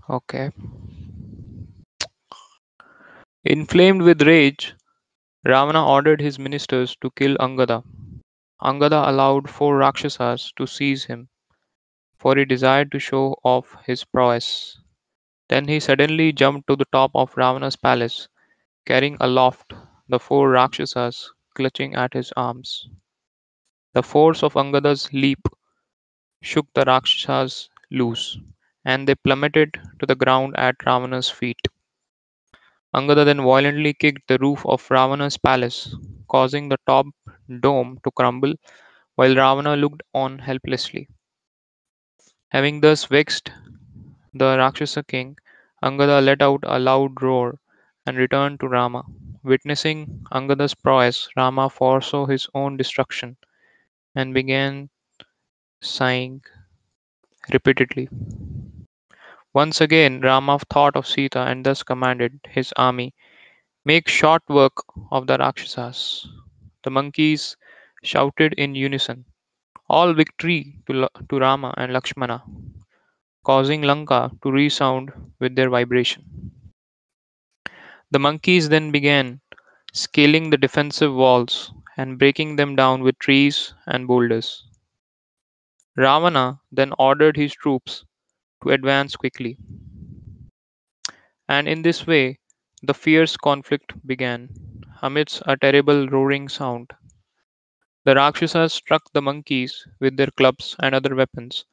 Okay. Inflamed with rage, Ravana ordered his ministers to kill Angada. Angada allowed four Rakshasas to seize him, for he desired to show off his prowess. Then he suddenly jumped to the top of Ravana's palace, carrying aloft the four Rakshasas clutching at his arms. The force of Angada's leap shook the Rakshasas loose, and they plummeted to the ground at Ravana's feet. Angada then violently kicked the roof of Ravana's palace, causing the top dome to crumble while Ravana looked on helplessly. Having thus vexed the Rakshasa king, Angada let out a loud roar and returned to Rama. Witnessing Angada's prowess, Rama foresaw his own destruction and began sighing repeatedly. Once again, Rama thought of Sita and thus commanded his army, make short work of the Rakshasas. The monkeys shouted in unison, all victory to Rama and Lakshmana, causing Lanka to resound with their vibration. The monkeys then began scaling the defensive walls and breaking them down with trees and boulders. Ravana then ordered his troops to advance quickly, and in this way the fierce conflict began. Amidst a terrible roaring sound, the Rakshasas struck the monkeys with their clubs and other weapons,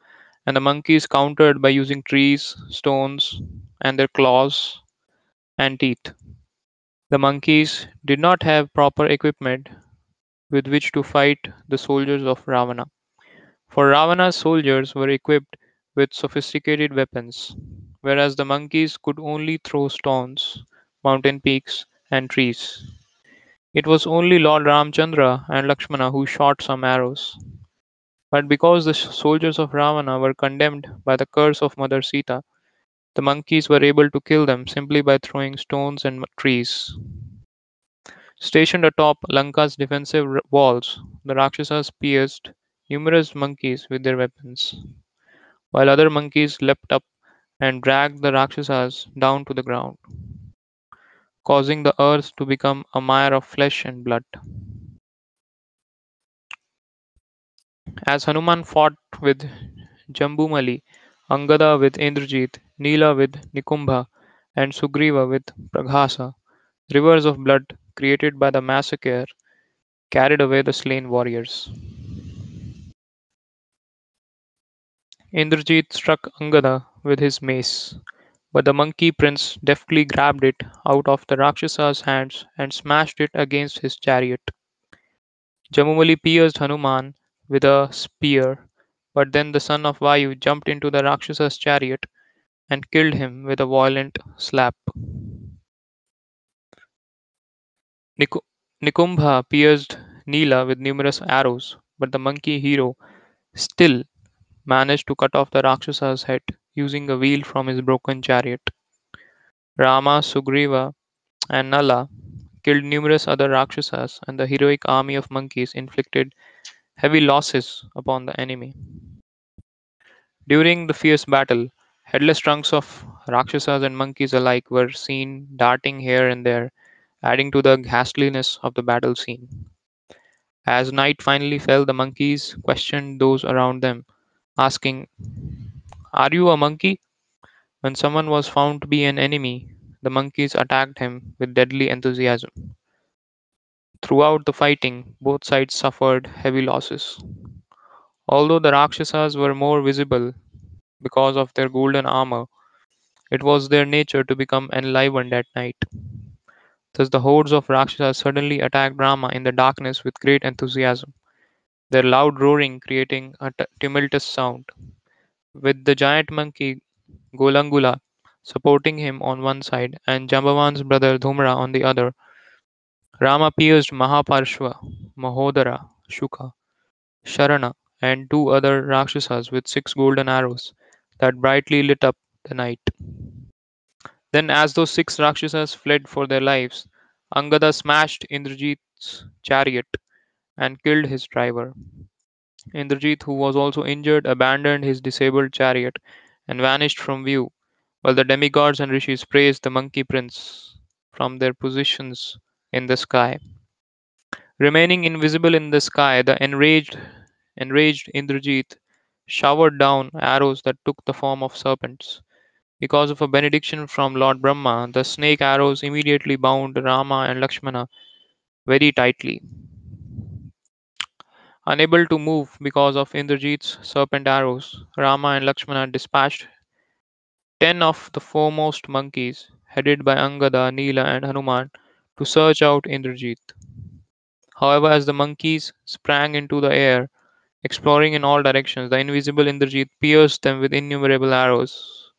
and the monkeys countered by using trees, stones, and their claws and teeth. The monkeys did not have proper equipment with which to fight the soldiers of Ravana, for Ravana's soldiers were equipped with sophisticated weapons, whereas the monkeys could only throw stones, mountain peaks, and trees. It was only Lord Ramchandra and Lakshmana who shot some arrows. But because the soldiers of Ravana were condemned by the curse of Mother Sita, the monkeys were able to kill them simply by throwing stones and trees. Stationed atop Lanka's defensive walls, the Rakshasas pierced numerous monkeys with their weapons, while other monkeys leapt up and dragged the Rakshasas down to the ground, causing the earth to become a mire of flesh and blood. As Hanuman fought with Jambumali, Angada with Indrajit, Nila with Nikumbha, and Sugriva with Praghasa, rivers of blood created by the massacre carried away the slain warriors. Indrajit struck Angada with his mace, but the monkey prince deftly grabbed it out of the Rakshasa's hands and smashed it against his chariot. Jamumali pierced Hanuman with a spear, but then the son of Vayu jumped into the Rakshasa's chariot and killed him with a violent slap. Niku- Nikumbha pierced Nila with numerous arrows, but the monkey hero still managed to cut off the Rakshasa's head using a wheel from his broken chariot. Rama, Sugriva, and Nala killed numerous other Rakshasas, and the heroic army of monkeys inflicted heavy losses upon the enemy. During the fierce battle, headless trunks of Rakshasas and monkeys alike were seen darting here and there, adding to the ghastliness of the battle scene. As night finally fell, the monkeys questioned those around them, asking, are you a monkey? When someone was found to be an enemy, the monkeys attacked him with deadly enthusiasm. Throughout the fighting, both sides suffered heavy losses. Although the Rakshasas were more visible because of their golden armor, it was their nature to become enlivened at night. Thus, the hordes of Rakshasas suddenly attacked Rama in the darkness with great enthusiasm, their loud roaring creating a tumultuous sound. With the giant monkey Golangula supporting him on one side and Jambavan's brother Dhumra on the other, Rama pierced Mahaparshva, Mahodara, Shuka, Sharana, and two other Rakshasas with six golden arrows that brightly lit up the night. Then, as those six Rakshasas fled for their lives, Angada smashed Indrajit's chariot and killed his driver. Indrajit, who was also injured, abandoned his disabled chariot and vanished from view, while the demigods and rishis praised the monkey prince from their positions in the sky. Remaining invisible in the sky, the enraged Indrajit showered down arrows that took the form of serpents. Because of a benediction from Lord Brahma, the snake arrows immediately bound Rama and Lakshmana very tightly. Unable to move because of Indrajit's serpent arrows, Rama and Lakshmana dispatched 10 of the foremost monkeys, headed by Angada, Neela, and Hanuman, to search out Indrajit. However, as the monkeys sprang into the air, exploring in all directions, the invisible Indrajit pierced them with innumerable arrows.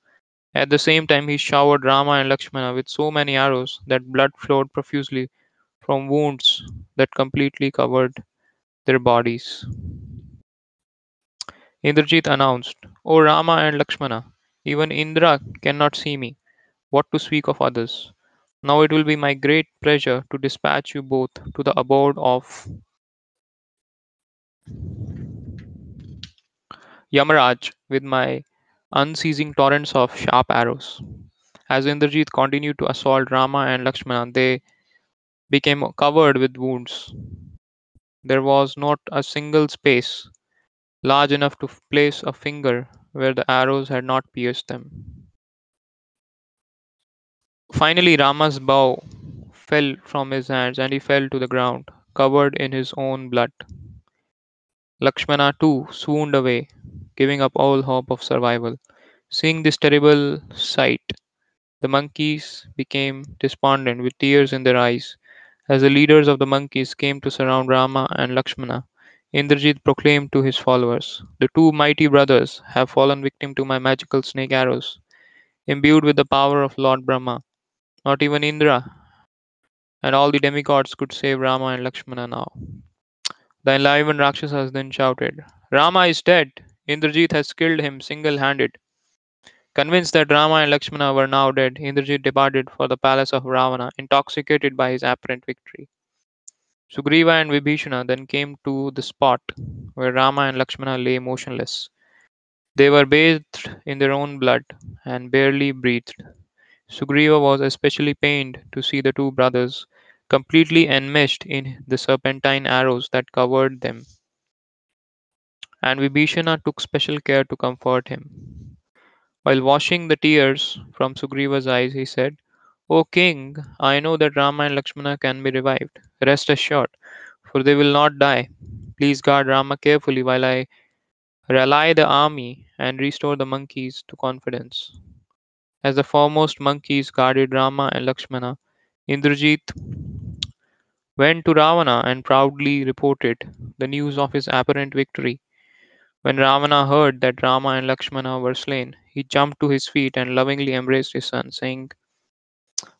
At the same time, he showered Rama and Lakshmana with so many arrows that blood flowed profusely from wounds that completely covered their bodies. Indrajit announced, O Rama and Lakshmana, even Indra cannot see me. What to speak of others? Now it will be my great pleasure to dispatch you both to the abode of Yamaraj with my unceasing torrents of sharp arrows. As Indrajit continued to assault Rama and Lakshmana, they became covered with wounds. There was not a single space large enough to place a finger where the arrows had not pierced them. Finally, Rama's bow fell from his hands and he fell to the ground, covered in his own blood. Lakshmana too swooned away, giving up all hope of survival. Seeing this terrible sight, the monkeys became despondent with tears in their eyes. As the leaders of the monkeys came to surround Rama and Lakshmana, Indrajit proclaimed to his followers, The two mighty brothers have fallen victim to my magical snake arrows, imbued with the power of Lord Brahma. Not even Indra and all the demigods could save Rama and Lakshmana now. The enlivened Rakshasas then shouted, Rama is dead! Indrajit has killed him single handed. Convinced that Rama and Lakshmana were now dead, Indrajit departed for the palace of Ravana, intoxicated by his apparent victory. Sugriva and Vibhishana then came to the spot where Rama and Lakshmana lay motionless. They were bathed in their own blood and barely breathed. Sugriva was especially pained to see the two brothers completely enmeshed in the serpentine arrows that covered them, and Vibhishana took special care to comfort him. While washing the tears from Sugriva's eyes, he said, O king, I know that Rama and Lakshmana can be revived. Rest assured, for they will not die. Please guard Rama carefully while I rally the army and restore the monkeys to confidence. As the foremost monkeys guarded Rama and Lakshmana, Indrajit went to Ravana and proudly reported the news of his apparent victory. When Ravana heard that Rama and Lakshmana were slain, he jumped to his feet and lovingly embraced his son, saying,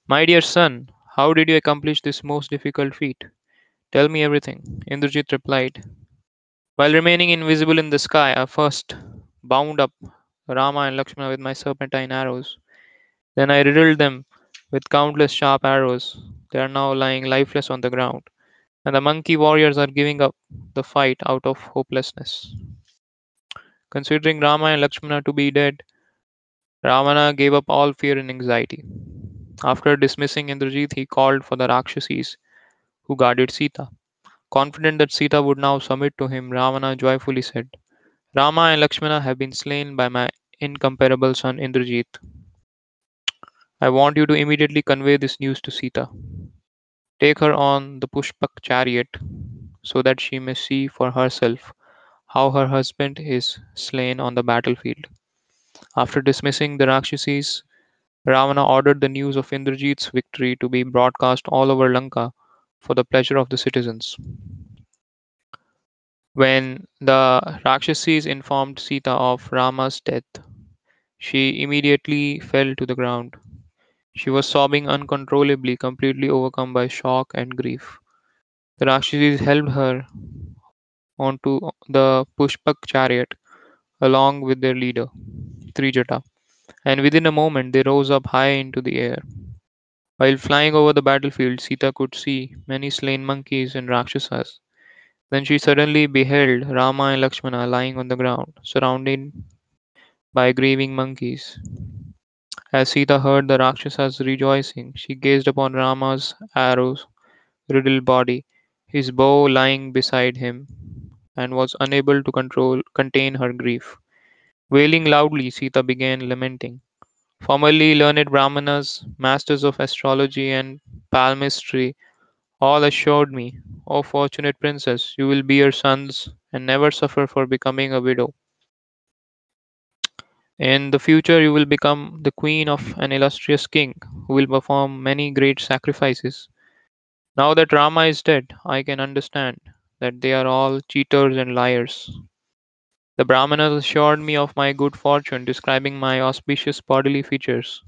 My dear son, how did you accomplish this most difficult feat? Tell me everything. Indrajit replied, While remaining invisible in the sky, I first bound up Rama and Lakshmana with my serpentine arrows. Then I riddled them with countless sharp arrows. They are now lying lifeless on the ground, and the monkey warriors are giving up the fight out of hopelessness. Considering Rama and Lakshmana to be dead, Ravana gave up all fear and anxiety. After dismissing Indrajit, he called for the Rakshasis who guarded Sita. Confident that Sita would now submit to him, Ravana joyfully said, Rama and Lakshmana have been slain by my incomparable son Indrajit. I want you to immediately convey this news to Sita. Take her on the Pushpak chariot so that she may see for herself how her husband is slain on the battlefield. After dismissing the Rakshasis, Ravana ordered the news of Indrajit's victory to be broadcast all over Lanka for the pleasure of the citizens. When the Rakshasis informed Sita of Rama's death, she immediately fell to the ground. She was sobbing uncontrollably, completely overcome by shock and grief. The Rakshasis helped her onto the Pushpak chariot along with their leader, Trijata, and within a moment they rose up high into the air. While flying over the battlefield, Sita could see many slain monkeys and Rakshasas. Then she suddenly beheld Rama and Lakshmana lying on the ground, surrounded by grieving monkeys. As Sita heard the Rakshasas rejoicing, she gazed upon Rama's arrow riddled body, his bow lying beside him, and was unable to contain her grief. Wailing loudly, Sita began lamenting. Formerly learned Brahmanas, masters of astrology and palmistry, all assured me, O fortunate princess, you will bear sons and never suffer for becoming a widow. In the future, you will become the queen of an illustrious king who will perform many great sacrifices. Now that Rama is dead, I can understand that they are all cheaters and liars. The Brahmanas assured me of my good fortune, describing my auspicious bodily features.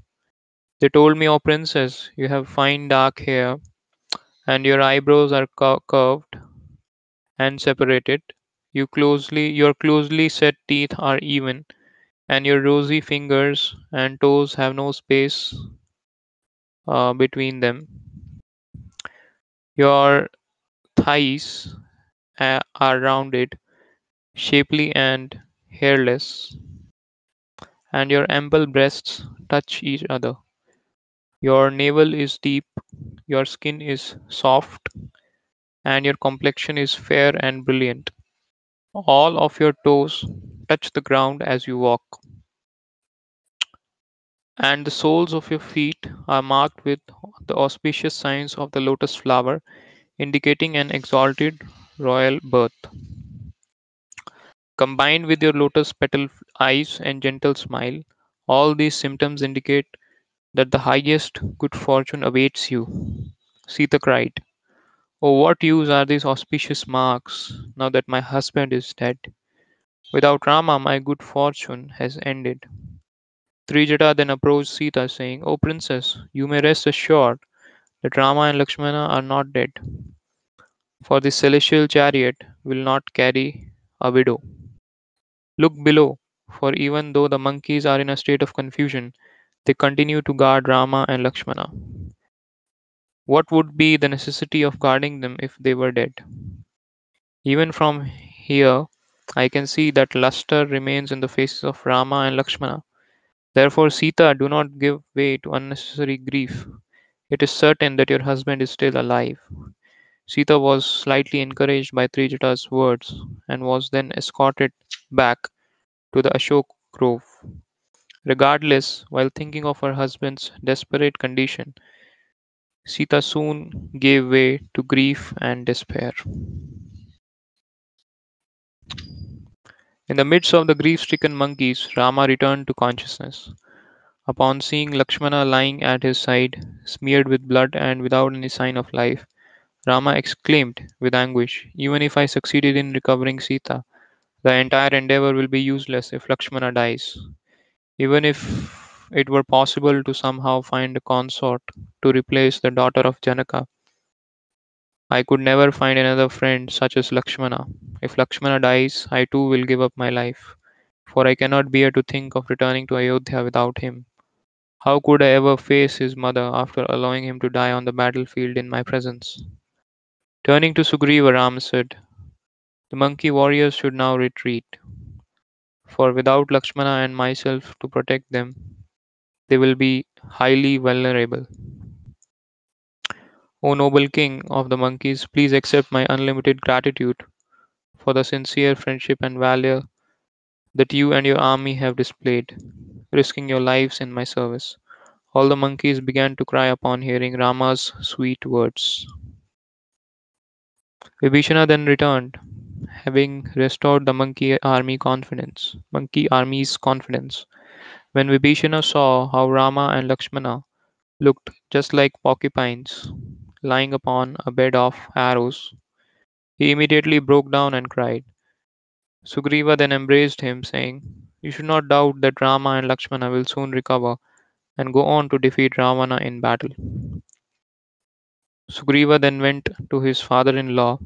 They told me, O princess, you have fine dark hair, and your eyebrows are curved and separated. Your closely set teeth are even, and your rosy fingers and toes have no space between them. Your thighs are rounded, shapely, and hairless, and your ample breasts touch each other. Your navel is deep, your skin is soft, and your complexion is fair and brilliant. All of your toes touch the ground as you walk, and the soles of your feet are marked with the auspicious signs of the lotus flower, indicating an exalted royal birth. Combined with your lotus petal eyes and gentle smile, all these symptoms indicate that the highest good fortune awaits you. Sita cried, Oh, what use are these auspicious marks now that my husband is dead? Without Rama, my good fortune has ended. Trijata then approached Sita, saying, O princess, you may rest assured that Rama and Lakshmana are not dead, for the celestial chariot will not carry a widow. Look below, for even though the monkeys are in a state of confusion, they continue to guard Rama and Lakshmana. What would be the necessity of guarding them if they were dead? Even from here, I can see that luster remains in the faces of Rama and Lakshmana. Therefore, Sita, do not give way to unnecessary grief. It is certain that your husband is still alive. Sita was slightly encouraged by Trijata's words and was then escorted back to the Ashok Grove. Regardless, while thinking of her husband's desperate condition, Sita soon gave way to grief and despair. In the midst of the grief stricken monkeys, Rama returned to consciousness. Upon seeing Lakshmana lying at his side, smeared with blood and without any sign of life, Rama exclaimed with anguish, Even if I succeeded in recovering Sita, the entire endeavor will be useless if Lakshmana dies. Even if it were possible to somehow find a consort to replace the daughter of Janaka, I could never find another friend such as Lakshmana. If Lakshmana dies, I too will give up my life, for I cannot bear to think of returning to Ayodhya without him. How could I ever face his mother after allowing him to die on the battlefield in my presence? Turning to Sugriva, Ram said, The monkey warriors should now retreat, for without Lakshmana and myself to protect them, they will be highly vulnerable. O noble king of the monkeys, please accept my unlimited gratitude for the sincere friendship and valor that you and your army have displayed, risking your lives in my service. All the monkeys began to cry upon hearing Rama's sweet words. Vibhishana then returned, having restored the monkey army's confidence. When Vibhishana saw how Rama and Lakshmana looked just like porcupines lying upon a bed of arrows, he immediately broke down and cried. Sugriva then embraced him, saying, You should not doubt that Rama and Lakshmana will soon recover and go on to defeat Ravana in battle. Sugriva then went to his father in law,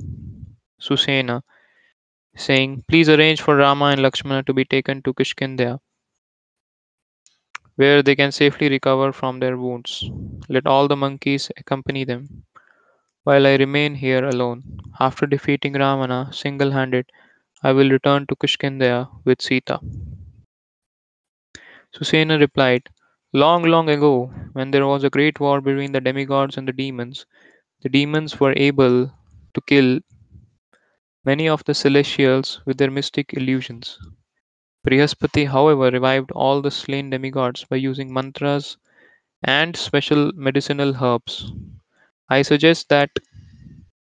Susena, saying, Please arrange for Rama and Lakshmana to be taken to Kishkinda, where they can safely recover from their wounds. Let all the monkeys accompany them, while I remain here alone. After defeating Ravana single handed, I will return to Kishkinda with Sita. Susena replied, Long, long ago, when there was a great war between the demigods and the demons were able to kill many of the celestials with their mystic illusions. Brihaspati, however, revived all the slain demigods by using mantras and special medicinal herbs. I suggest that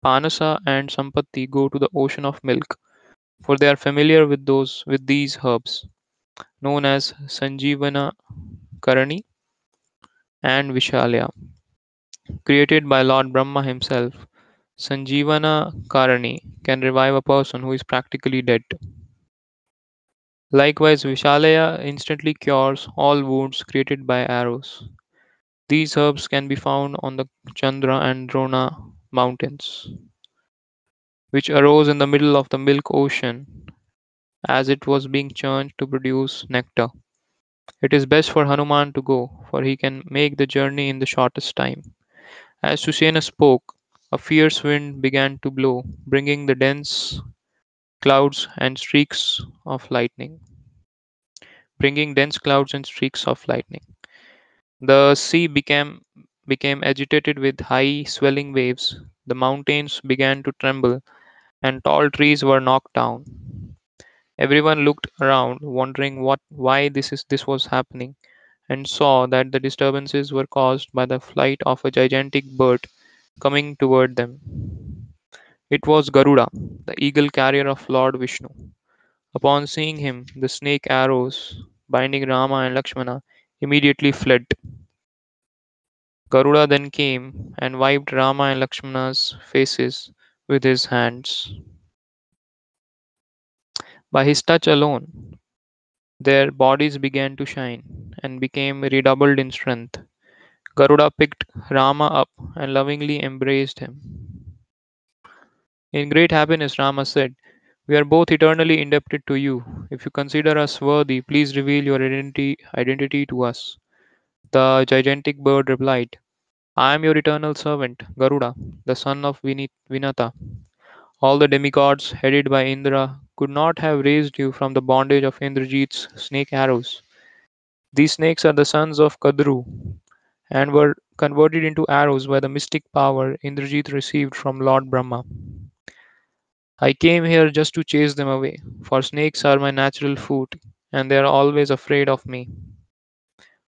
Panasa and Sampati go to the ocean of milk, for they are familiar with these herbs, known as Sanjeevana Karani and Vishalya, created by Lord Brahma himself. Sanjeevana Karani can revive a person who is practically dead. Likewise, Vishalaya instantly cures all wounds created by arrows. These herbs can be found on the Chandra and Drona mountains, which arose in the middle of the milk ocean as it was being churned to produce nectar. It is best for Hanuman to go, for he can make the journey in the shortest time. As Susena spoke, a fierce wind began to blow, bringing the dense clouds and streaks of lightning. Bringing dense clouds and streaks of lightning. The sea became agitated with high swelling waves. The mountains began to tremble, and tall trees were knocked down. Everyone looked around, wondering this was happening, and saw that the disturbances were caused by the flight of a gigantic bird coming toward them. It was Garuda, the eagle carrier of Lord Vishnu. Upon seeing him, the snake arrows binding Rama and Lakshmana immediately fled. Garuda then came and wiped Rama and Lakshmana's faces with his hands. By his touch alone, their bodies began to shine and became redoubled in strength. Garuda picked Rama up and lovingly embraced him. In great happiness, Rama said, "We are both eternally indebted to you. If you consider us worthy, please reveal your identity to us." The gigantic bird replied, "I am your eternal servant, Garuda, the son of Vinata. All the demigods, headed by Indra, could not have raised you from the bondage of Indrajit's snake arrows. These snakes are the sons of Kadru and were converted into arrows by the mystic power Indrajit received from Lord Brahma. I came here just to chase them away, for snakes are my natural food, and they are always afraid of me.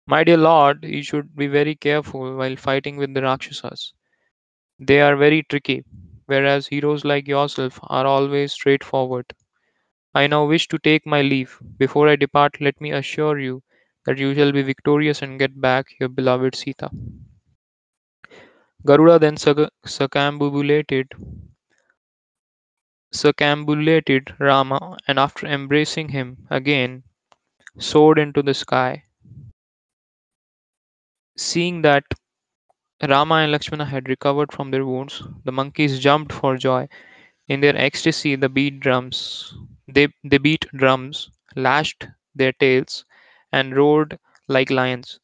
My dear Lord, you should be very careful while fighting with the Rakshasas. They are very tricky, whereas heroes like yourself are always straightforward. I now wish to take my leave. Before I depart, let me assure you that you shall be victorious and get back your beloved Sita." Garuda then circambulated Rama, and after embracing him again, soared into the sky. Seeing that Rama and Lakshmana had recovered from their wounds, the monkeys jumped for joy. In their ecstasy, they beat drums, lashed their tails, and roared like lions,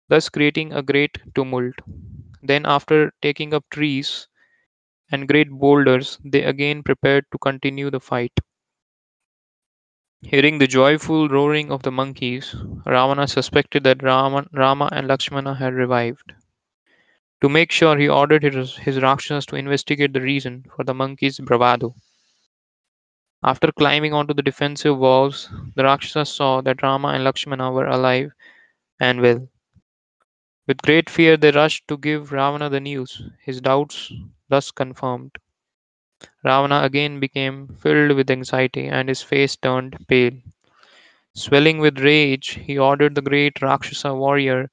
thus creating a great tumult. Then, after taking up trees and great boulders, they again prepared to continue the fight. Hearing the joyful roaring of the monkeys, Ravana suspected that Rama and Lakshmana had revived. To make sure, he ordered his Rakshasas to investigate the reason for the monkeys' bravado. After climbing onto the defensive walls, the Rakshasas saw that Rama and Lakshmana were alive and well. With great fear, they rushed to give Ravana the news, his doubts thus confirmed. Ravana again became filled with anxiety and his face turned pale. Swelling with rage, he ordered the great Rakshasa warrior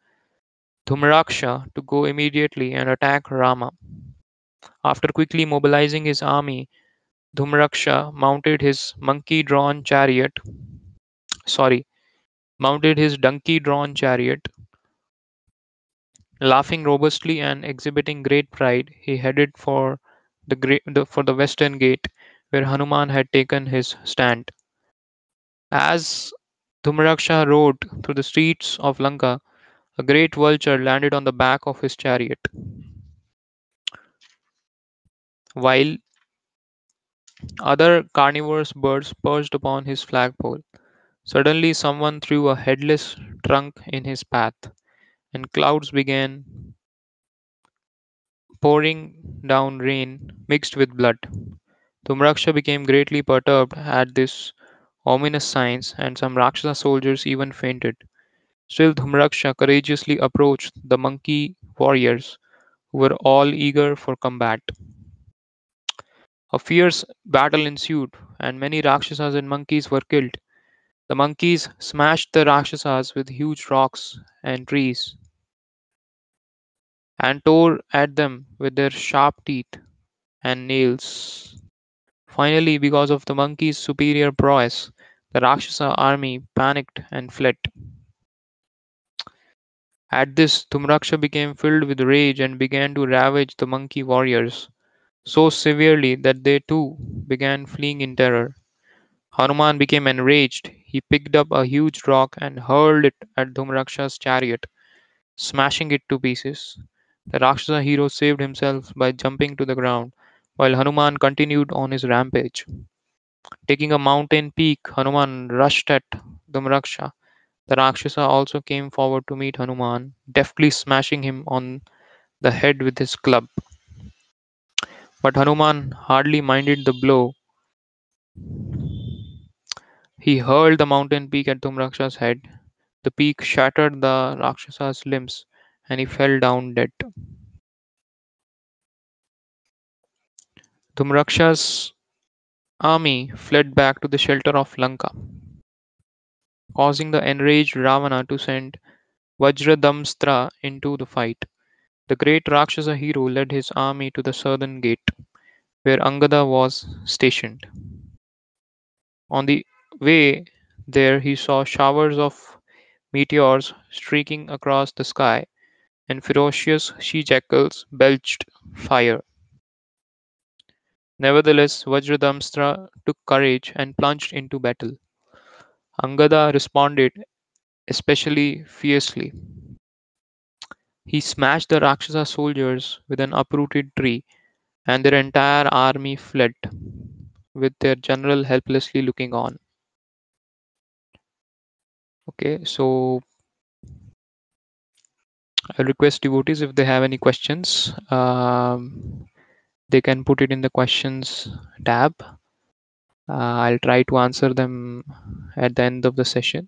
Dhumraksha to go immediately and attack Rama. After quickly mobilizing his army, Dhumraksha sorry, mounted his donkey-drawn chariot. Laughing robustly and exhibiting great pride, he headed for for the western gate, where Hanuman had taken his stand. As Dhumraksha rode through the streets of Lanka, a great vulture landed on the back of his chariot, while other carnivorous birds perched upon his flagpole. Suddenly, someone threw a headless trunk in his path. and clouds began pouring down rain mixed with blood. Tumraksha became greatly perturbed at this ominous signs, and some Rakshasa soldiers even fainted. Still, Dhumraksha courageously approached the monkey warriors, who were all eager for combat. A fierce battle ensued, and many Rakshasas and monkeys were killed. The monkeys smashed the Rakshasas with huge rocks and trees, and tore at them with their sharp teeth and nails. Finally, because of the monkeys' superior prowess, the Rakshasa army panicked and fled. At this, Tumraksha became filled with rage and began to ravage the monkey warriors so severely that they too began fleeing in terror. Hanuman became enraged. He picked up a huge rock and hurled it at Dhumraksha's chariot, smashing it to pieces. The Rakshasa hero saved himself by jumping to the ground, while Hanuman continued on his rampage. Taking a mountain peak, Hanuman rushed at Dhumraksha. The Rakshasa also came forward to meet Hanuman, deftly smashing him on the head with his club. But Hanuman hardly minded the blow. He hurled the mountain peak at Dhumraksha's head. The peak shattered the Rakshasa's limbs, and he fell down dead. Dhumraksha's army fled back to the shelter of Lanka, causing the enraged Ravana to send Vajradamstra into the fight. The great Rakshasa hero led his army to the southern gate, where Angada was stationed. On the way there, he saw showers of meteors streaking across the sky, and ferocious she jackals belched fire. Nevertheless, Vajradamstra took courage and plunged into battle. Angada responded especially fiercely. He smashed the Rakshasa soldiers with an uprooted tree, and their entire army fled, with their general helplessly looking on. Okay, so I request devotees if they have any questions, they can put it in the questions tab. I'll try to answer them at the end of the session.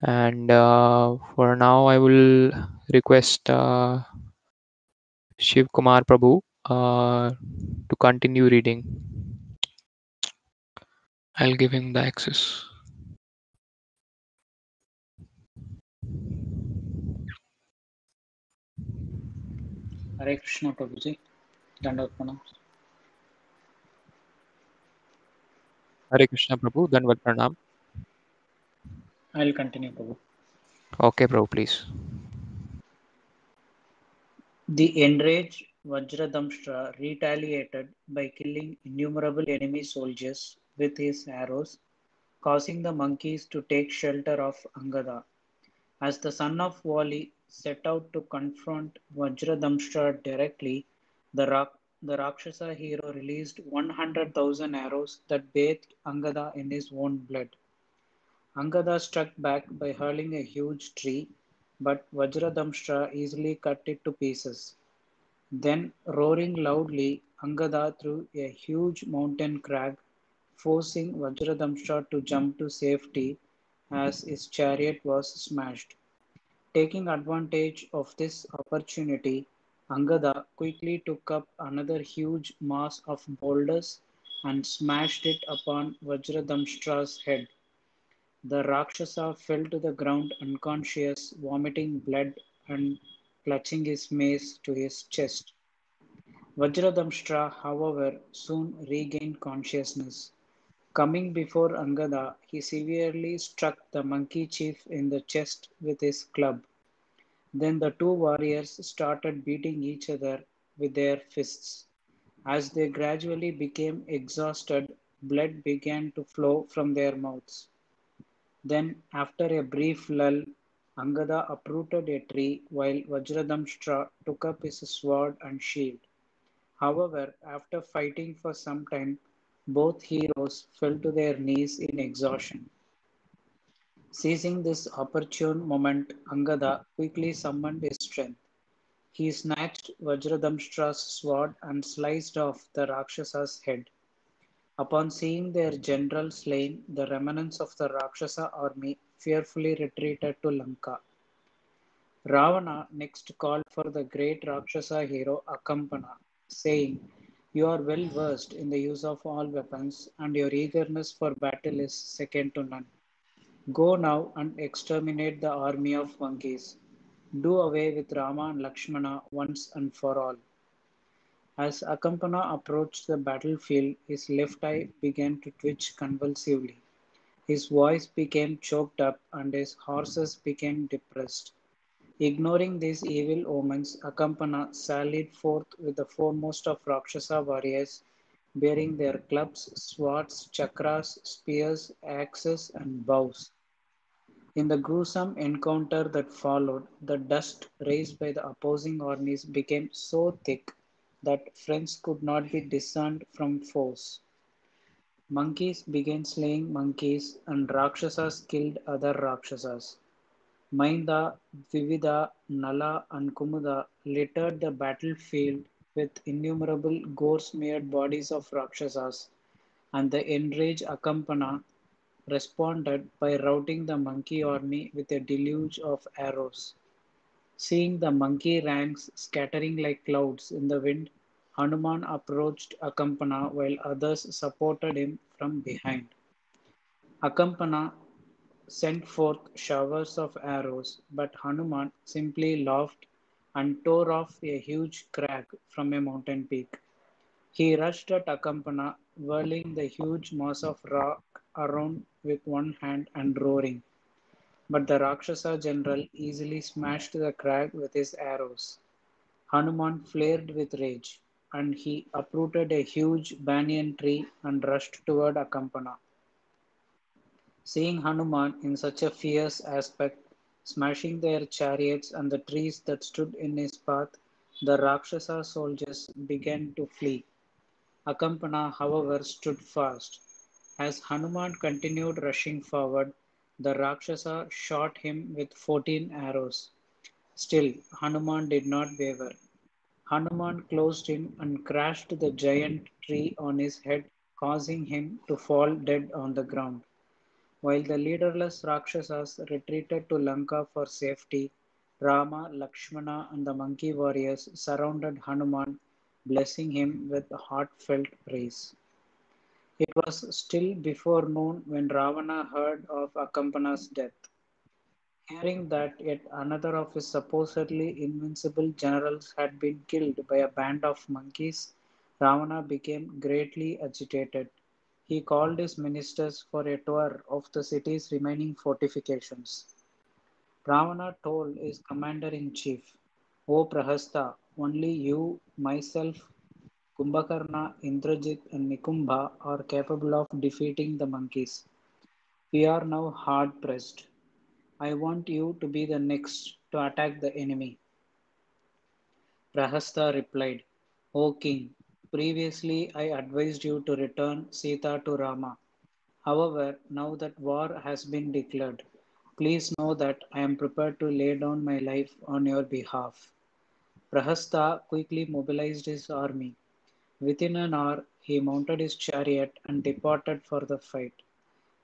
And for now, I will request Shiv Kumar Prabhu to continue reading. I'll give him the access. Hare Krishna Prabhuji, Dandavat Pranam. Hare Krishna Prabhu, Dandavat Pranam. I'll continue, Prabhu. Okay, Prabhu, please. The enraged Vajradamshra retaliated by killing innumerable enemy soldiers with his arrows, causing the monkeys to take shelter of Angada. As the son of Vali set out to confront Vajradamshra directly, the Rakshasa hero released 100,000 arrows that bathed Angada in his own blood. Angada struck back by hurling a huge tree, but Vajradamshra easily cut it to pieces. Then, roaring loudly, Angada threw a huge mountain crag, forcing Vajradamshra to jump to safety as his chariot was smashed. Taking advantage of this opportunity, Angada quickly took up another huge mass of boulders and smashed it upon Vajradamshtra's head. The Rakshasa fell to the ground unconscious, vomiting blood and clutching his mace to his chest. Vajradamshtra, however, soon regained consciousness. Coming before Angada, he severely struck the monkey chief in the chest with his club. Then the two warriors started beating each other with their fists. As they gradually became exhausted, blood began to flow from their mouths. Then, after a brief lull, Angada uprooted a tree while Vajradamshtra took up his sword and shield. However, after fighting for some time, both heroes fell to their knees in exhaustion. Seizing this opportune moment, Angada quickly summoned his strength. He snatched Vajradamshtra's sword and sliced off the Rakshasa's head. Upon seeing their general slain, the remnants of the Rakshasa army fearfully retreated to Lanka. Ravana next called for the great Rakshasa hero Akampana, saying, "You are well versed in the use of all weapons, and your eagerness for battle is second to none. Go now and exterminate the army of monkeys. Do away with Rama and Lakshmana once and for all." As Akampana approached the battlefield, his left eye began to twitch convulsively. His voice became choked up and his horses became depressed. Ignoring these evil omens, Akampana sallied forth with the foremost of Rakshasa warriors, bearing their clubs, swords, chakras, spears, axes, and bows. In the gruesome encounter that followed, the dust raised by the opposing armies became so thick that friends could not be discerned from foes. Monkeys began slaying monkeys, and Rakshasas killed other Rakshasas. Mainda, Vivida, Nala, and Kumuda littered the battlefield with innumerable gore-smeared bodies of Rakshasas, and the enraged Akampana responded by routing the monkey army with a deluge of arrows. Seeing the monkey ranks scattering like clouds in the wind, Hanuman approached Akampana while others supported him from behind. Akampana sent forth showers of arrows, but Hanuman simply laughed and tore off a huge crag from a mountain peak. He rushed at Akampana, whirling the huge mass of rock around with one hand and roaring. But the Rakshasa general easily smashed the crag with his arrows. Hanuman flared with rage, and he uprooted a huge banyan tree and rushed toward Akampana. Seeing Hanuman in such a fierce aspect, smashing their chariots and the trees that stood in his path, the Rakshasa soldiers began to flee. Akampana, however, stood fast. As Hanuman continued rushing forward, the Rakshasa shot him with 14 arrows. Still, Hanuman did not waver. Hanuman closed in and crashed the giant tree on his head, causing him to fall dead on the ground. While the leaderless Rakshasas retreated to Lanka for safety, Rama, Lakshmana, and the monkey warriors surrounded Hanuman, blessing him with heartfelt praise. It was still before noon when Ravana heard of Akampana's death. Hearing that yet another of his supposedly invincible generals had been killed by a band of monkeys, Ravana became greatly agitated. He called his ministers for a tour of the city's remaining fortifications. Ravana told his commander in chief, "O Prahasta, only you, myself, Kumbhakarna, Indrajit, and Nikumba are capable of defeating the monkeys. We are now hard pressed. I want you to be the next to attack the enemy." Prahasta replied, "O king, previously I advised you to return Sita to Rama. However, now that war has been declared, please know that I am prepared to lay down my life on your behalf." Prahasta quickly mobilized his army. Within an hour, he mounted his chariot and departed for the fight.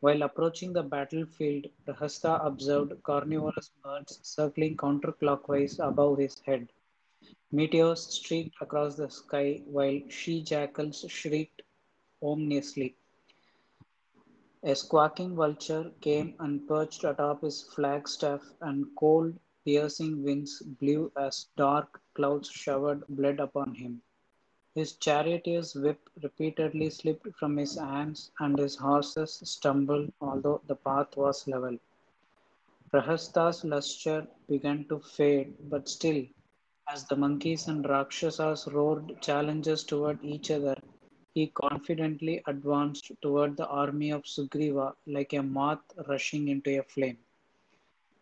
While approaching the battlefield, Prahasta observed carnivorous birds circling counterclockwise above his head. Meteors streaked across the sky while she jackals shrieked ominously. A squawking vulture came and perched atop his flagstaff, and cold, piercing winds blew as dark clouds showered blood upon him. His charioteer's whip repeatedly slipped from his hands, and his horses stumbled, although the path was level. Prahasta's luster began to fade, but still, as the monkeys and Rakshasas roared challenges toward each other, he confidently advanced toward the army of Sugriva like a moth rushing into a flame.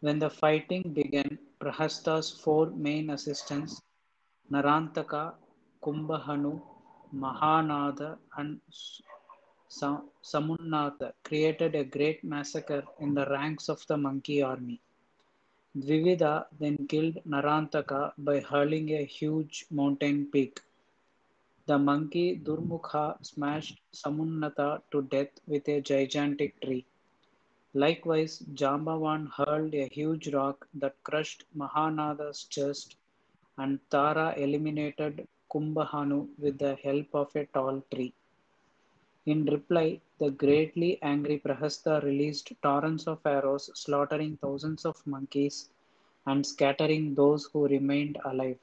When the fighting began, Prahasta's four main assistants, Narantaka, Kumbhahanu, Mahanada, and Samunatha created a great massacre in the ranks of the monkey army. Dvivida then killed Narantaka by hurling a huge mountain peak. The monkey Durmukha smashed Samunatha to death with a gigantic tree. Likewise, Jambavan hurled a huge rock that crushed Mahanada's chest, and Tara eliminated Kumbhanu with the help of a tall tree. In reply, the greatly angry Prahasta released torrents of arrows, slaughtering thousands of monkeys and scattering those who remained alive.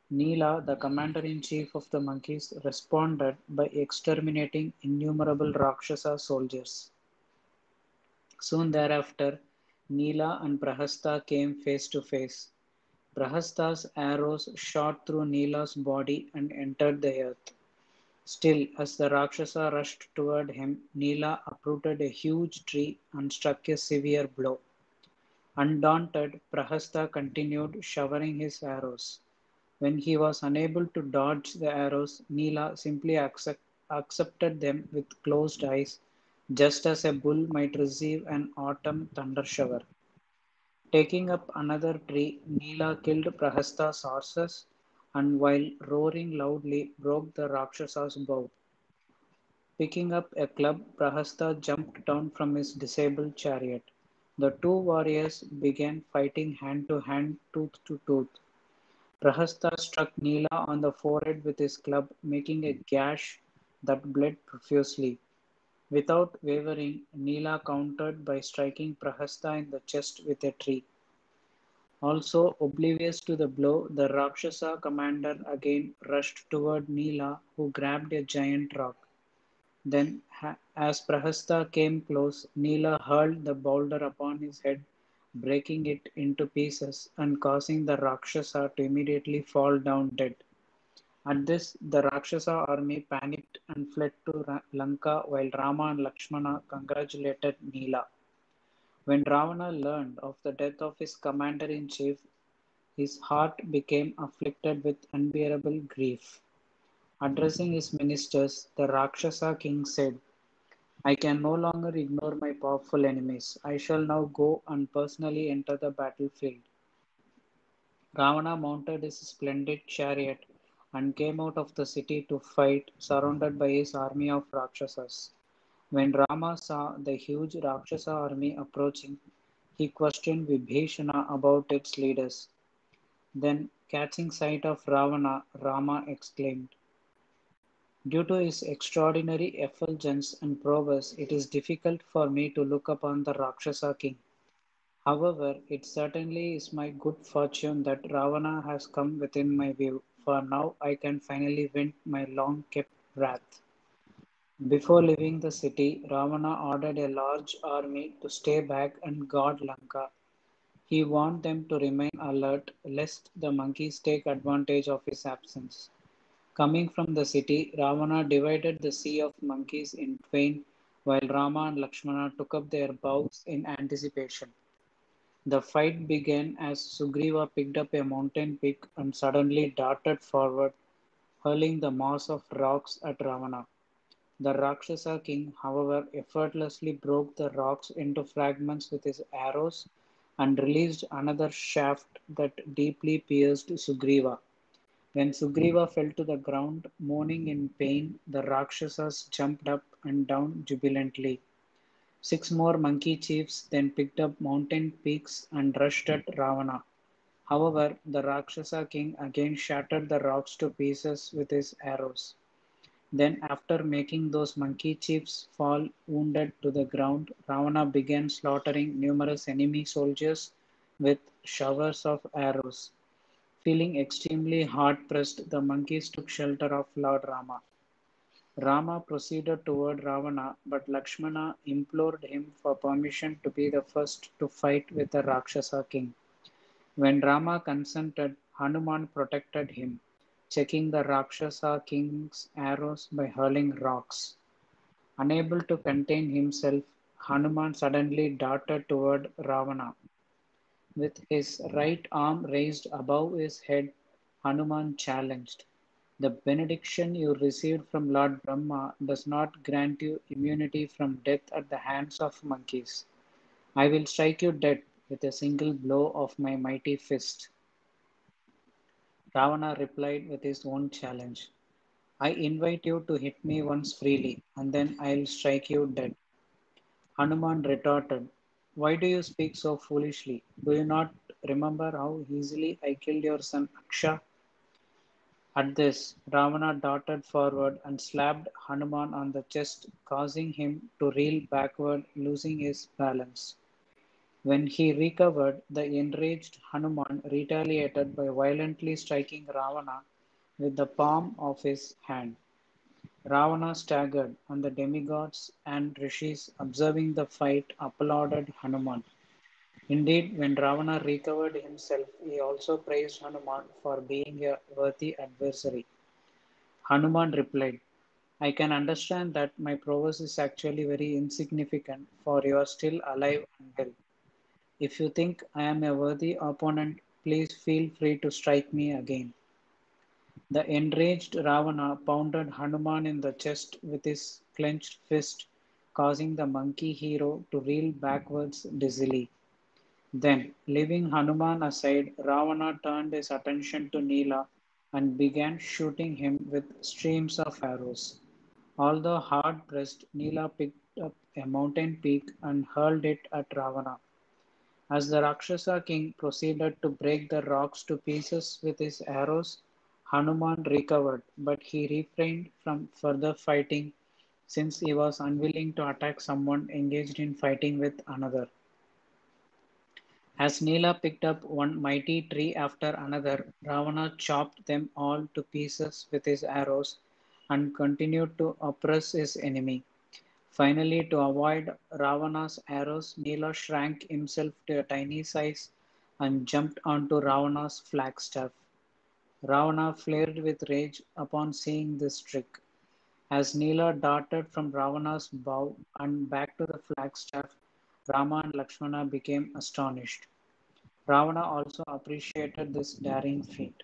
Nila, the commander-in-chief of the monkeys, responded by exterminating innumerable Rakshasa soldiers. Soon thereafter, Nila and Prahasta came face to face. Prahasta's arrows shot through Nila's body and entered the earth. Still, as the Rakshasa rushed toward him, Nila uprooted a huge tree and struck a severe blow. Undaunted, Prahasta continued showering his arrows. When he was unable to dodge the arrows, Nila simply accepted them with closed eyes, just as a bull might receive an autumn thunder shower. Taking up another tree, Nila killed Prahasta's horses and while roaring loudly broke the Rakshasa's bow. Picking up a club, Prahasta jumped down from his disabled chariot. The two warriors began fighting hand to hand, tooth to tooth. Prahasta struck Nila on the forehead with his club, making a gash that bled profusely. Without wavering, Nila countered by striking Prahasta in the chest with a tree. Also oblivious to the blow, the Rakshasa commander again rushed toward Nila, who grabbed a giant rock. Then, as Prahasta came close, Nila hurled the boulder upon his head, breaking it into pieces and causing the Rakshasa to immediately fall down dead. At this, the Rakshasa army panicked and fled to Lanka while Rama and Lakshmana congratulated Nila. When Ravana learned of the death of his commander in chief, his heart became afflicted with unbearable grief. Addressing his ministers, the Rakshasa king said, I can no longer ignore my powerful enemies. I shall now go and personally enter the battlefield. Ravana mounted his splendid chariot and came out of the city to fight, surrounded by his army of Rakshasas. When Rama saw the huge Rakshasa army approaching, he questioned Vibhishana about its leaders. Then, catching sight of Ravana, Rama exclaimed, due to his extraordinary effulgence and prowess, it is difficult for me to look upon the Rakshasa king. However, it certainly is my good fortune that Ravana has come within my view, for now I can finally vent my long kept wrath. Before leaving the city, Ravana ordered a large army to stay back and guard Lanka. He warned them to remain alert lest the monkeys take advantage of his absence. Coming from the city, Ravana divided the sea of monkeys in twain while Rama and Lakshmana took up their bows in anticipation. The fight began as Sugriva picked up a mountain peak and suddenly darted forward, hurling the mass of rocks at Ravana. The Rakshasa king, however, effortlessly broke the rocks into fragments with his arrows and released another shaft that deeply pierced Sugriva. When Sugriva fell to the ground, moaning in pain, the Rakshasas jumped up and down jubilantly. Six more monkey chiefs then picked up mountain peaks and rushed at Ravana. However, the Rakshasa king again shattered the rocks to pieces with his arrows. Then, after making those monkey chiefs fall wounded to the ground, Ravana began slaughtering numerous enemy soldiers with showers of arrows. Feeling extremely hard pressed, the monkeys took shelter of Lord Rama. Rama proceeded toward Ravana, but Lakshmana implored him for permission to be the first to fight with the Rakshasa king. When Rama consented, Hanuman protected him, checking the Rakshasa king's arrows by hurling rocks. Unable to contain himself, Hanuman suddenly darted toward Ravana. With his right arm raised above his head, Hanuman challenged. The benediction you received from Lord Brahma does not grant you immunity from death at the hands of monkeys. I will strike you dead with a single blow of my mighty fist. Ravana replied with his own challenge. I invite you to hit me once freely, and then I'll strike you dead. Hanuman retorted, Why do you speak so foolishly? Do you not remember how easily I killed your son Aksha? At this, Ravana darted forward and slapped Hanuman on the chest, causing him to reel backward, losing his balance. When he recovered, the enraged Hanuman retaliated by violently striking Ravana with the palm of his hand. Ravana staggered, and the demigods and rishis, observing the fight, applauded Hanuman. Indeed, when Ravana recovered himself, he also praised Hanuman for being a worthy adversary. Hanuman replied, I can understand that my prowess is actually very insignificant, for you are still alive and well. If you think I am a worthy opponent, please feel free to strike me again. The enraged Ravana pounded Hanuman in the chest with his clenched fist, causing the monkey hero to reel backwards dizzily. Then, leaving Hanuman aside, Ravana turned his attention to Nila and began shooting him with streams of arrows. Although hard pressed, Nila picked up a mountain peak and hurled it at Ravana. As the Rakshasa king proceeded to break the rocks to pieces with his arrows, Hanuman recovered, but he refrained from further fighting since he was unwilling to attack someone engaged in fighting with another. As Nila picked up one mighty tree after another, Ravana chopped them all to pieces with his arrows and continued to oppress his enemy. Finally, to avoid Ravana's arrows, Nila shrank himself to a tiny size and jumped onto Ravana's flagstaff. Ravana flared with rage upon seeing this trick. As Nila darted from Ravana's bow and back to the flagstaff, Rama and Lakshmana became astonished. Ravana also appreciated this daring feat.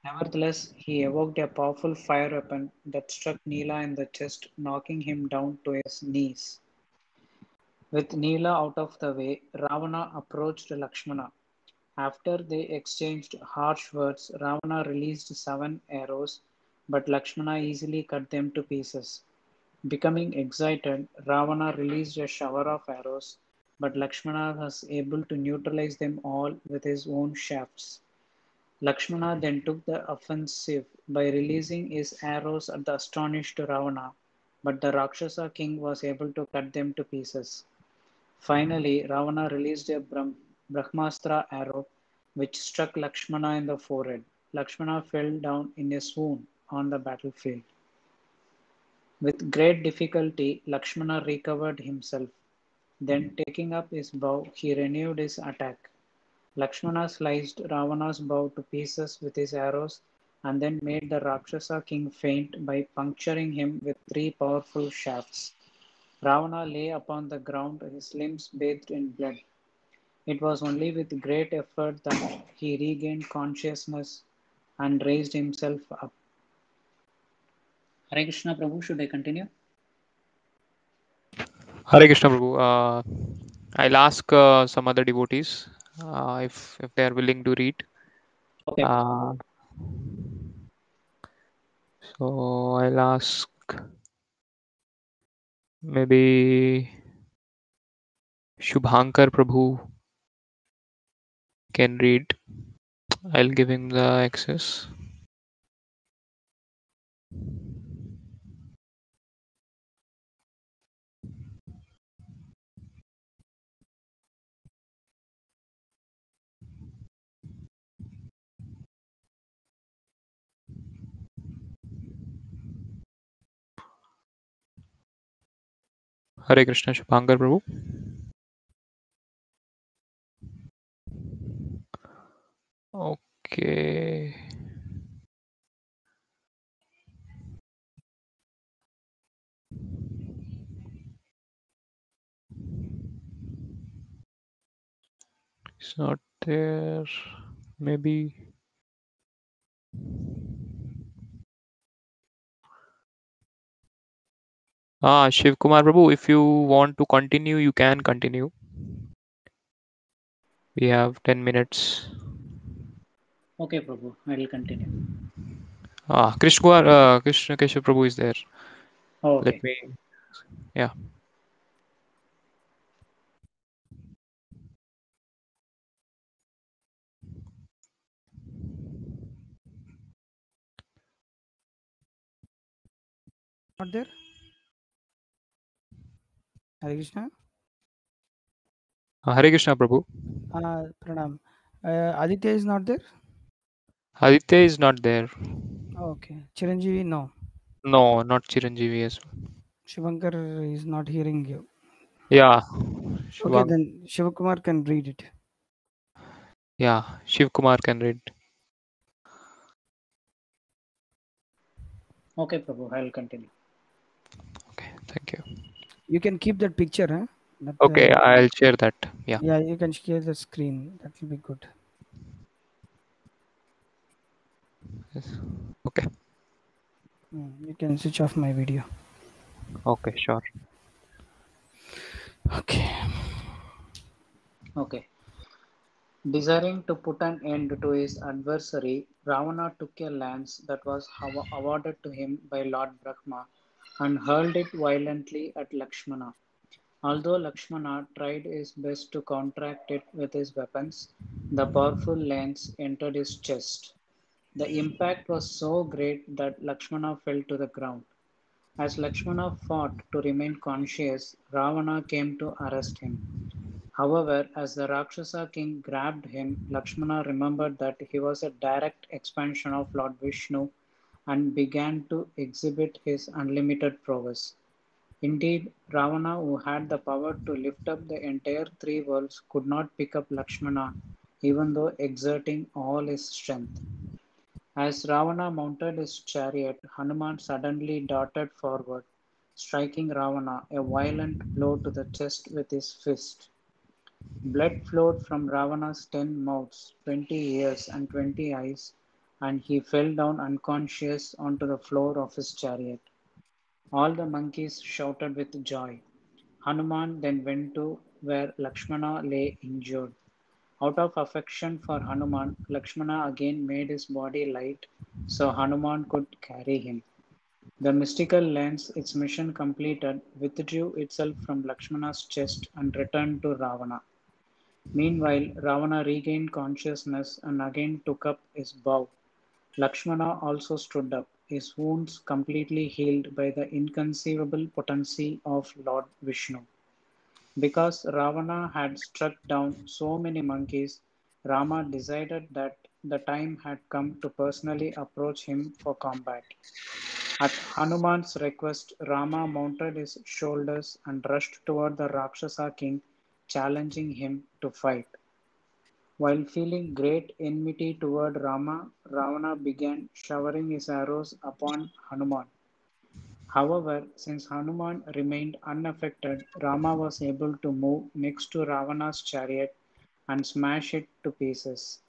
Nevertheless, he evoked a powerful fire weapon that struck Nila in the chest, knocking him down to his knees. With Nila out of the way, Ravana approached Lakshmana. After they exchanged harsh words, Ravana released 7 arrows, but Lakshmana easily cut them to pieces. Becoming excited, Ravana released a shower of arrows, but Lakshmana was able to neutralize them all with his own shafts. Lakshmana then took the offensive by releasing his arrows at the astonished Ravana, but the Rakshasa king was able to cut them to pieces. Finally, Ravana released a Brahmastra arrow which struck Lakshmana in the forehead. Lakshmana fell down in a swoon on the battlefield. With great difficulty, Lakshmana recovered himself. Then, taking up his bow, he renewed his attack. Lakshmana sliced Ravana's bow to pieces with his arrows and then made the Rakshasa king faint by puncturing him with 3 powerful shafts. Ravana lay upon the ground, his limbs bathed in blood. It was only with great effort that he regained consciousness and raised himself up. Hare Krishna Prabhu, should I continue? Hare Krishna Prabhu. I'll ask some other devotees if they are willing to read. Okay. Uh, so I'll ask maybe Shubhankar Prabhu can read. I'll give him the access. Hare Krishna Shubhankar Prabhu. Okay. It's not there. Maybe Shiv Kumar Prabhu, if you want to continue, you can continue. We have 10 minutes. Okay, Prabhu, I will continue. Krishna Keshav Prabhu is there. Oh, Let okay. me, yeah. Not there? Hare Krishna. Hare Krishna Prabhu. Pranam. Aditya is not there? Aditya is not there. Okay. Chiranjeevi, no. No, not Chiranjeevi as well. Shivankar is not hearing you. Yeah, Okay, Shivang. then Shivakumar can read it. Yeah, Shiv Kumar can read. Okay, Prabhu, I will continue. Okay, thank you. You can keep that picture, huh? That, Okay, I'll share that. Yeah. yeah, you can share the screen. That will be good. Yes. Okay. You can switch off my video. Okay, sure. Okay. Okay. Desiring to put an end to his adversary, Ravana took a lance that was awarded to him by Lord Brahma and hurled it violently at Lakshmana. Although Lakshmana tried his best to counteract it with his weapons, the powerful lance entered his chest. The impact was so great that Lakshmana fell to the ground. As Lakshmana fought to remain conscious, Ravana came to arrest him. However, as the Rakshasa king grabbed him, Lakshmana remembered that he was a direct expansion of Lord Vishnu and began to exhibit his unlimited prowess. Indeed, Ravana, who had the power to lift up the entire three worlds, could not pick up Lakshmana, even though exerting all his strength. As Ravana mounted his chariot, Hanuman suddenly darted forward, striking Ravana a violent blow to the chest with his fist. Blood flowed from Ravana's 10 mouths, 20 ears, and 20 eyes, and he fell down unconscious onto the floor of his chariot. All the monkeys shouted with joy. Hanuman then went to where Lakshmana lay injured. Out of affection for Hanuman, Lakshmana again made his body light so Hanuman could carry him. The mystical lance, its mission completed, withdrew itself from Lakshmana's chest and returned to Ravana. Meanwhile, Ravana regained consciousness and again took up his bow. Lakshmana also stood up, his wounds completely healed by the inconceivable potency of Lord Vishnu. Because Ravana had struck down so many monkeys, Rama decided that the time had come to personally approach him for combat. At Hanuman's request, Rama mounted his shoulders and rushed toward the Rakshasa king, challenging him to fight. While feeling great enmity toward Rama, Ravana began showering his arrows upon Hanuman. However, since Hanuman remained unaffected, Rama was able to move next to Ravana's chariot and smash it to pieces.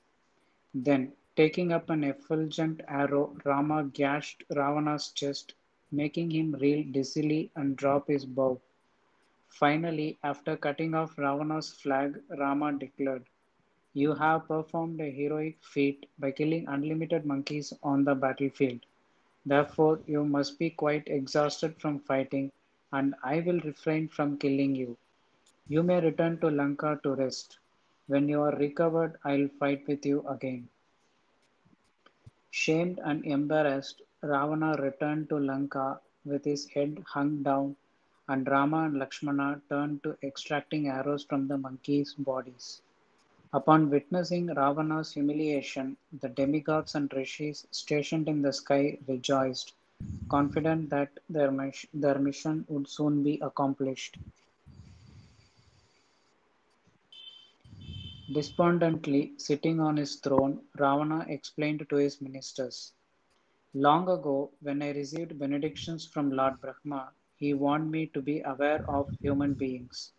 Then, taking up an effulgent arrow, Rama gashed Ravana's chest, making him reel dizzily and drop his bow. Finally, after cutting off Ravana's flag, Rama declared, "You have performed a heroic feat by killing unlimited monkeys on the battlefield. Therefore, you must be quite exhausted from fighting, and I will refrain from killing you. You may return to Lanka to rest. When you are recovered, I will fight with you again." Shamed and embarrassed, Ravana returned to Lanka with his head hung down, and Rama and Lakshmana turned to extracting arrows from the monkeys' bodies. Upon witnessing Ravana's humiliation, the demigods and rishis stationed in the sky rejoiced, confident that their mission would soon be accomplished. Despondently sitting on his throne, Ravana explained to his ministers, "Long ago, when I received benedictions from Lord Brahma, he warned me to be aware of human beings.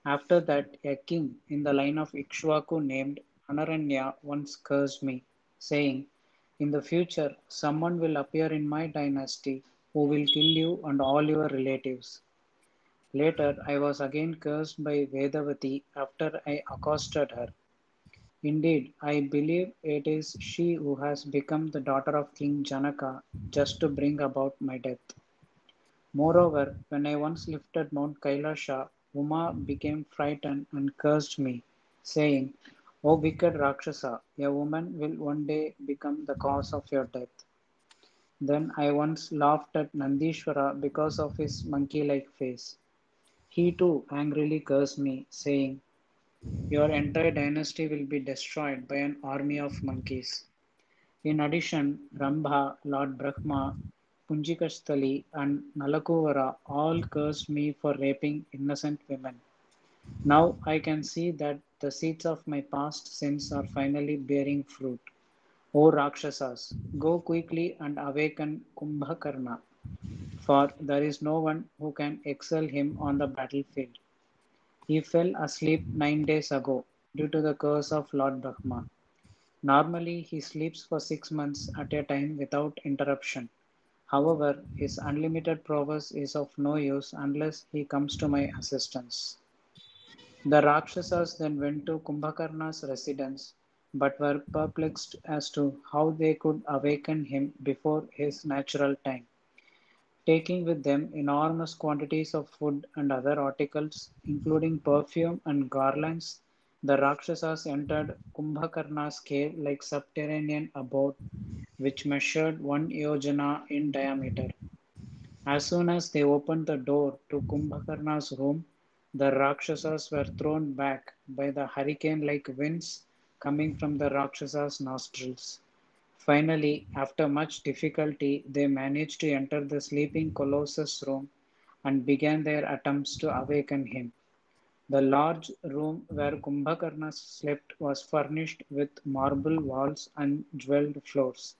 After that, a king in the line of Ikshvaku named Anaranya once cursed me, saying, 'In the future, someone will appear in my dynasty who will kill you and all your relatives. Later, I was again cursed by Vedavati after I accosted her. Indeed, I believe it is she who has become the daughter of King Janaka just to bring about my death. Moreover, when I once lifted Mount Kailasha, Uma became frightened and cursed me, saying, O wicked Rakshasa, a woman will one day become the cause of your death. Then I once laughed at Nandishvara because of his monkey like face. He too angrily cursed me, saying, your entire dynasty will be destroyed by an army of monkeys. In addition, Rambha, Lord Brahma, Punjikasthali, and Nalakuvara all cursed me for raping innocent women. Now I can see that the seeds of my past sins are finally bearing fruit. O Rakshasas, go quickly and awaken Kumbhakarna, for there is no one who can excel him on the battlefield. He fell asleep 9 days ago due to the curse of Lord Brahma. Normally, he sleeps for 6 months at a time without interruption. However, his unlimited prowess is of no use unless he comes to my assistance. The Rakshasas then went to Kumbhakarna's residence, but were perplexed as to how they could awaken him before his natural time. Taking with them enormous quantities of food and other articles, including perfume and garlands, the Rakshasas entered Kumbhakarna's cave like subterranean abode, which measured 1 yojana in diameter. As soon as they opened the door to Kumbhakarna's room, the Rakshasas were thrown back by the hurricane like winds coming from the Rakshasas' nostrils. Finally, after much difficulty, they managed to enter the sleeping Colossus' room and began their attempts to awaken him. The large room where Kumbhakarna slept was furnished with marble walls and jeweled floors.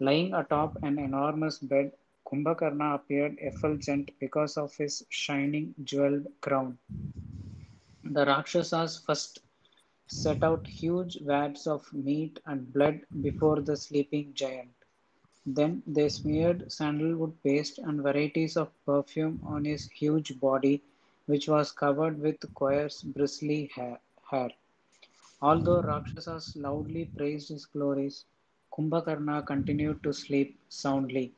Lying atop an enormous bed, Kumbhakarna appeared effulgent because of his shining jeweled crown. The Rakshasas first set out huge vats of meat and blood before the sleeping giant. Then they smeared sandalwood paste and varieties of perfume on his huge body, which was covered with Koyar's bristly hair. Although Rakshasas loudly praised his glories, Kumbhakarna continued to sleep soundly.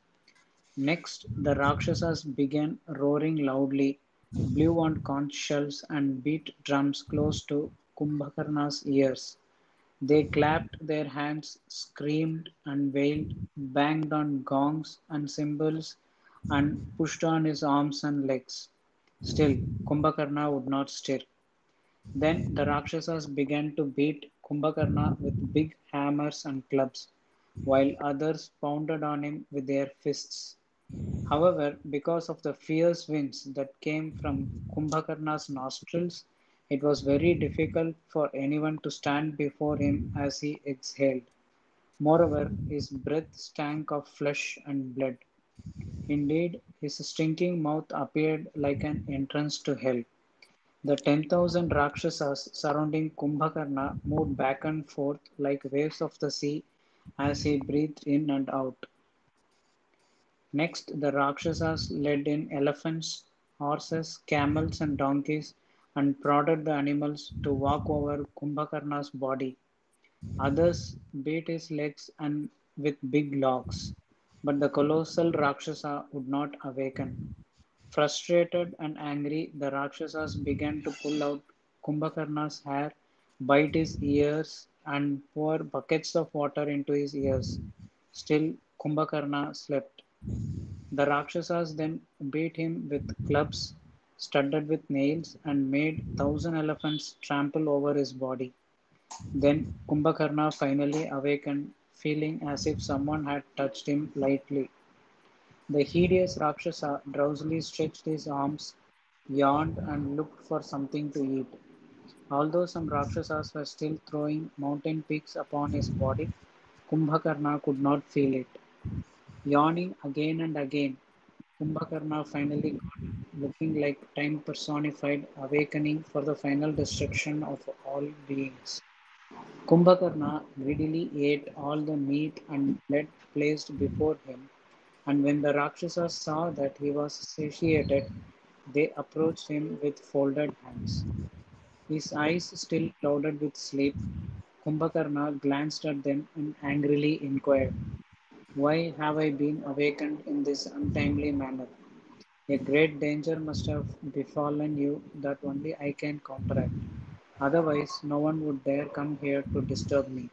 Next, the Rakshasas began roaring loudly, blew on conch shells, and beat drums close to Kumbhakarna's ears. They clapped their hands, screamed and wailed, banged on gongs and cymbals, and pushed on his arms and legs. Still, Kumbhakarna would not stir. Then the Rakshasas began to beat Kumbhakarna with big hammers and clubs, while others pounded on him with their fists. However, because of the fierce winds that came from Kumbhakarna's nostrils, it was very difficult for anyone to stand before him as he exhaled. Moreover, his breath stank of flesh and blood. Indeed, his stinking mouth appeared like an entrance to hell. The 10,000 Rakshasas surrounding Kumbhakarna moved back and forth like waves of the sea as he breathed in and out. Next, the Rakshasas led in elephants, horses, camels, and donkeys and prodded the animals to walk over Kumbhakarna's body. Others beat his legs and with big logs, but the colossal Rakshasa would not awaken. Frustrated and angry, the Rakshasas began to pull out Kumbhakarna's hair, bite his ears, and pour buckets of water into his ears. Still, Kumbhakarna slept. The Rakshasas then beat him with clubs studded with nails and made 1,000 elephants trample over his body. Then Kumbhakarna finally awakened, feeling as if someone had touched him lightly. The hideous Rakshasa drowsily stretched his arms, yawned, and looked for something to eat. Although some Rakshasas were still throwing mountain peaks upon his body, Kumbhakarna could not feel it. Yawning again and again, Kumbhakarna finally got up, looking like time personified, awakening for the final destruction of all beings. Kumbhakarna greedily ate all the meat and blood placed before him, And when the Rakshasas saw that he was satiated, they approached him with folded hands. His eyes still clouded with sleep, Kumbhakarna glanced at them and angrily inquired, "Why have I been awakened in this untimely manner? A great danger must have befallen you that only I can counteract. Otherwise, no one would dare come here to disturb me."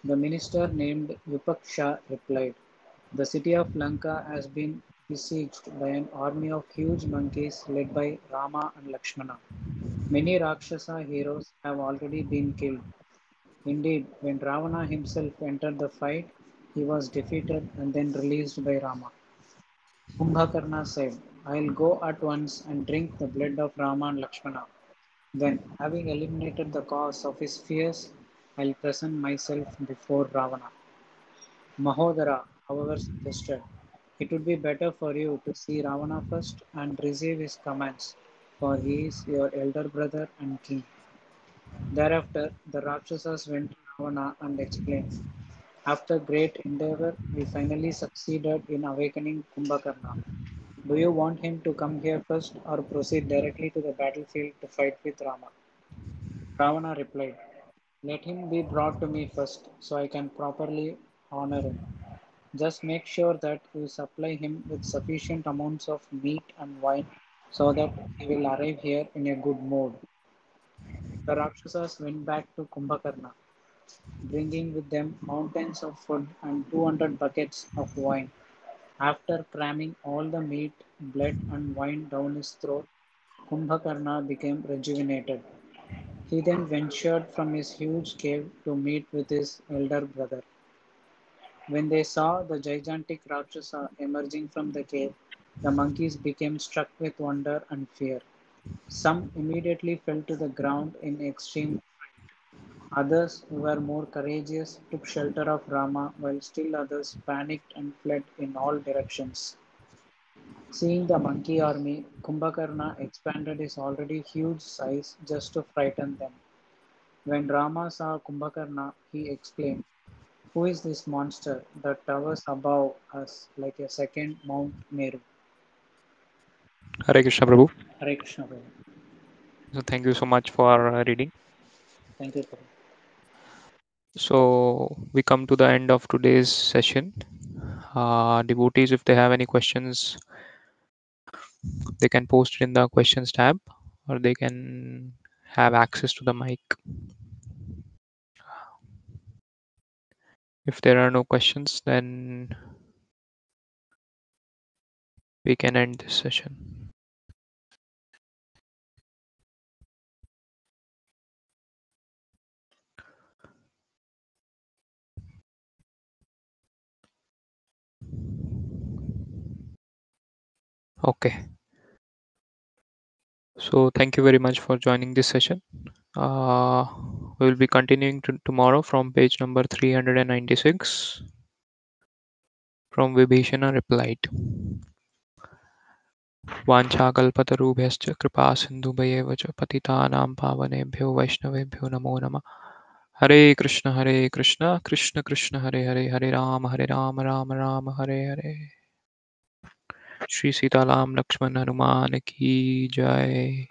The minister named Vipaksha replied, "The city of Lanka has been besieged by an army of huge monkeys led by Rama and Lakshmana. Many Rakshasa heroes have already been killed. Indeed, when Ravana himself entered the fight, he was defeated and then released by Rama." Kumbhakarna said, "I'll go at once and drink the blood of Rama and Lakshmana. Then, having eliminated the cause of his fears, I'll present myself before Ravana." Mahodara, however, suggested, "It would be better for you to see Ravana first and receive his commands, for he is your elder brother and king." Thereafter, the Rakshasas went to Ravana and explained, "After great endeavor, we finally succeeded in awakening Kumbhakarna. Do you want him to come here first or proceed directly to the battlefield to fight with Rama?" Ravana replied, "Let him be brought to me first, so I can properly honor him. Just make sure that you supply him with sufficient amounts of meat and wine so that he will arrive here in a good mood." The Rakshasas went back to Kumbhakarna, bringing with them mountains of food and 200 buckets of wine. After cramming all the meat, blood, and wine down his throat, Kumbhakarna became rejuvenated. He then ventured from his huge cave to meet with his elder brother. When they saw the gigantic Rakshasa emerging from the cave, the monkeys became struck with wonder and fear. Some immediately fell to the ground in extreme. Others, who were more courageous, took shelter of Rama, while still others panicked and fled in all directions. Seeing the monkey army, Kumbhakarna expanded his already huge size just to frighten them. When Rama saw Kumbhakarna, he exclaimed, "Who is this monster that towers above us like a second Mount Meru?" Hare Krishna, Prabhu. Hare Krishna, Prabhu. So thank you so much for reading. Thank you, Prabhu. So we come to the end of today's session. Devotees, if they have any questions, they can post it in the questions tab, or they can have access to the mic. If there are no questions, then we can end this session. Okay. So thank you very much for joining this session. We will be continuing tomorrow from page number 396 from Vibhishana replied. वाञ्छाकल्पतरुभ्यश्च कृपा सिन्धुभ्येव च पतितानां पावनेभ्यो वैष्णवेभ्यो नमो नमः. हरे कृष्ण कृष्ण कृष्ण हरे हरे, हरे राम राम राम हरे हरे. श्री सीताराम लक्ष्मण हनुमान की जय.